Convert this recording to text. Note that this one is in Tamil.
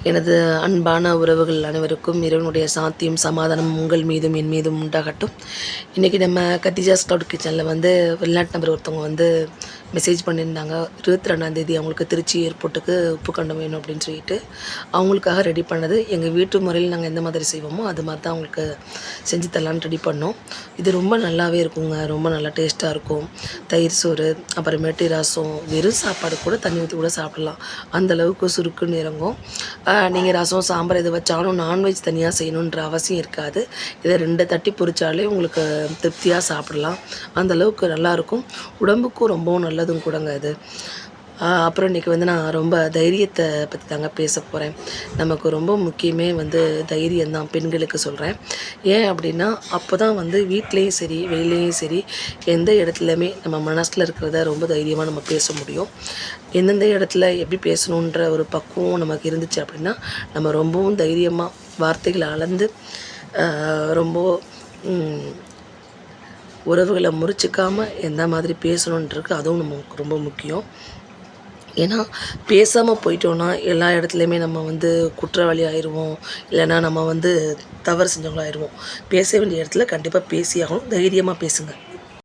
எனது அன்பான உறவுகள் அனைவருக்கும் இறைவனுடைய சாந்தியும் சமாதானமும் உங்கள் மீதும் என் மீதும் உண்டாகட்டும். இன்றைக்கி நம்ம கத்திஜாஸ் கிளவுட் கிச்சனில் வெளிநாட்டு நபர் ஒருத்தவங்க மெசேஜ் பண்ணியிருந்தாங்க. 22ஆந்தேதி அவங்களுக்கு திருச்சி ஏர்போர்ட்டுக்கு உப்பு கண்டம் வேணும் அப்படின்னு சொல்லிட்டு அவங்களுக்காக ரெடி பண்ணது. எங்கள் வீட்டு முறையில் நாங்கள் எந்த மாதிரி செய்வோமோ அது மாதிரி தான் அவங்களுக்கு செஞ்சு தரலான்னு ரெடி பண்ணோம். இது ரொம்ப நல்லாவே இருக்குங்க, ரொம்ப நல்லா டேஸ்ட்டாக இருக்கும். தயிர் சோறு, அப்புறமேட்டு ரசம், வெறும் சாப்பாடு கூட தண்ணி ஊற்றி கூட சாப்பிடலாம், அந்தளவுக்கு சுருக்குன்னு இறங்கும். நீங்கள் ரசம் சாம்பார் எது வச்சாலும் நான்வெஜ் தனியாக செய்யணுன்ற அவசியம் இருக்காது. இதை 2 தட்டி பொரிச்சாலே உங்களுக்கு திருப்தியாக சாப்பிடலாம். அந்தளவுக்கு நல்லாயிருக்கும், உடம்புக்கும் ரொம்பவும் நல்லதும் கூடங்க அது. அப்புறம் இன்றைக்கி நான் ரொம்ப தைரியத்தை பற்றி தாங்க பேச போகிறேன். நமக்கு ரொம்ப முக்கியமே தைரியம்தான், பெண்களுக்கு சொல்கிறேன். ஏன் அப்படின்னா அப்போ தான் வீட்லேயும் சரி வெளியிலேயும் சரி எந்த இடத்துலையுமே நம்ம மனசில் இருக்கிறத ரொம்ப தைரியமாக நம்ம பேச முடியும். எந்தெந்த இடத்துல எப்படி பேசணுன்ற ஒரு பக்குவம் நமக்கு இருந்துச்சு அப்படின்னா நம்ம ரொம்பவும் தைரியமாக வார்த்தைகளை அளந்து ரொம்ப உறவுகளை முறிச்சிக்காமல் எந்த மாதிரி பேசணுன்றது அதுவும் நமக்கு ரொம்ப முக்கியம். ஏன்னா பேசாமல் போயிட்டோன்னா எல்லா இடத்துலையுமே நம்ம குற்றவாளி ஆயிடுவோம், இல்லைன்னா நம்ம தவறு செஞ்சவங்களாயிடுவோம். பேச வேண்டிய இடத்துல கண்டிப்பாக பேசி ஆகணும். தைரியமாக பேசுங்க.